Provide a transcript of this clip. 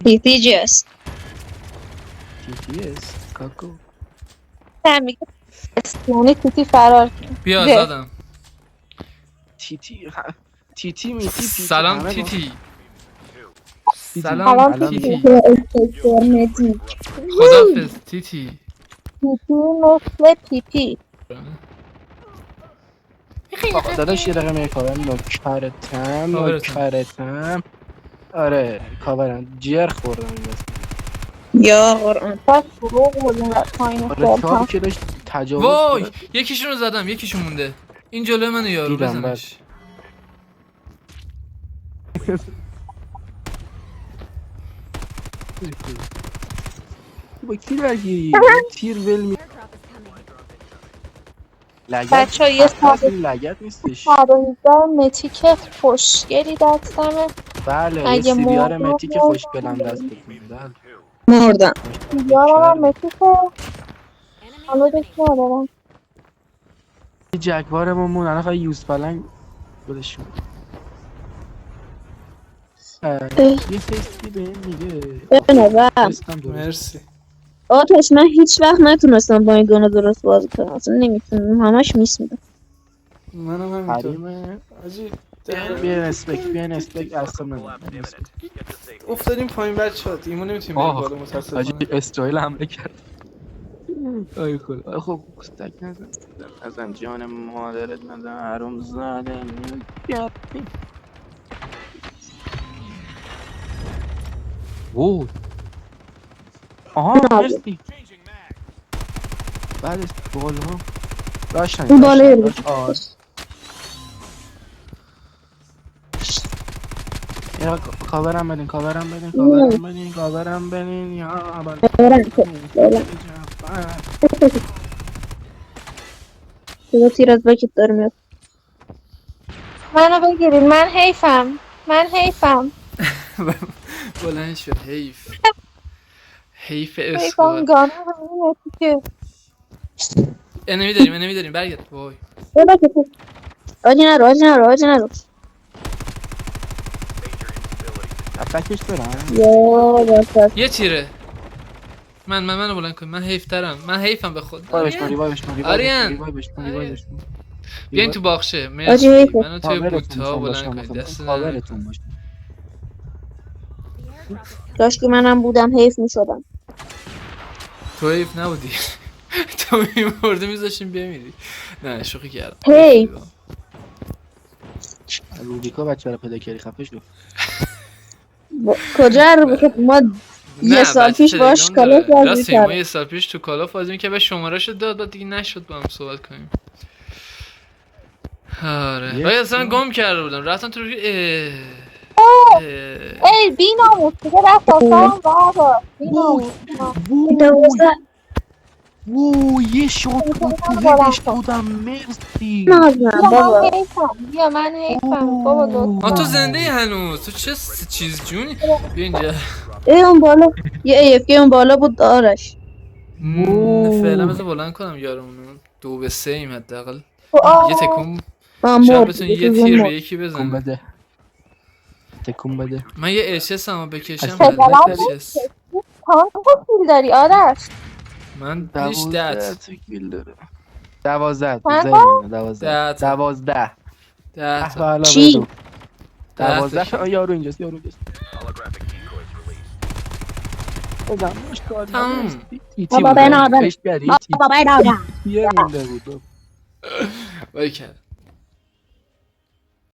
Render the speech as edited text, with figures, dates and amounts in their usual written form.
TTGS TTS کاکو میگه یعنی تیتی فرار کرد. بیا جس. زدم. تیتی میتی پیتی سلام همه تیتی. تیتی. سلام سلام الان تیتی. تیتی استیکر مدیک خدافز تیتی. تیتی مثل پیپی داداش یه دقیقه میکاور نوکرتم آره کاورم جر خوردم این دست یا قرآن پس فروغ بودیم و پایین آره خیلی تاری هم که داشت تجاوز وای کرد یکیشون رو زدم یکیشون مونده. این جلوی منو یارو دیدم بزنش. با کی درگیری؟ تیر ول می لگت بچه ها یه هست این لگت نیستش 118 متیک خوشگلی دستمه بله یه اگه سی بی آر مردم متی که خوش بلم دستتونه بله مردم ماشاءالله. یارم متیکه حالا دست ندارم یه جگوارمون الان فقط یوز پلنگ بودش یه تستی به این میگه بنابرم تستم درست مرسی. آتش من هیچ وقت نتونستم با این گونه درست بازی کنم اصلا نمیتونم همش میس میدم منم همینطور. حریمه آجی بیاین اسپک اصلا نمیم افتادیم پایین بچه ها. ایمون نمیتونیم بریم بالا حاجی متاسفانه. اسرائیل حمله کرد ای خدا خب کستک نزن جان مادرت نزن حروم زاده گردی وای آها مرسی بعد بالا اون بالای رو یا کاورم بدین یا اول صدا تیر از بکت داره میاد منو بگیرین من حیفم بلند شد. حیف حیفم اسکواد. گانه همین که انمی داریم برگرد. وای آجی نرو اتکش برم یا بسد یه تیره. منو بلند کن. من حیفم به خود. وای بشماری آریان بیاین تو باغچه. آجی مرسی. حیفه منو توی بوتا بلند کنید. دست کاورتون باشه کاش که منم بودم حیف میشدم تو حیف نبودی. تو میمردی میذاشیم بمیری. نه شوخی کردم. هی روبیکا بچه رو پیدا کردی خفه شو کجا رو بخد ما یه سال بچه پیش باش تلگرام کالا داره. بازی راست ما کردم یه سال پیش تو کالا بازی می‌کردیم که به شماره‌شو داد بعد دیگه نشد با هم صحبت کنیم. آره ولی اصلا گم کرده بودم رفتم تو ای بی ناموس دیگه رفت آسارم بردار بی وای ناموس وای یه شات بود تو هدش دادم مرسی نازم بابا بیا من حیفم بابا تو لطفا زنده هنوز. تو چه چیز جونی. بیا اینجا. ای اون بالا یه ایفکی اون بالا بود آرش فعلا بذار بلند کنم یارمونو. 2-3 ایم حداقل. یه تکون شاید مرد بتون دیگه یه چیزا تیر به مرد یکی تکون بزنه. بده تکون بده من یه اچس هم بکشم اصلا حله نکردی اچس. چند تا فیل داری آرش من 12 18 تکیل داره 12 تو چند تا ذهنمه 10 تا 12 10 به تا علاوه چی 2 10 تا 12 یارو اینجاست بزن ماشاءالله تموم. مرسی تیتی بابا بود بنادر بهش بیاری بابا بنادر تیتیه مونده بود وای کرد.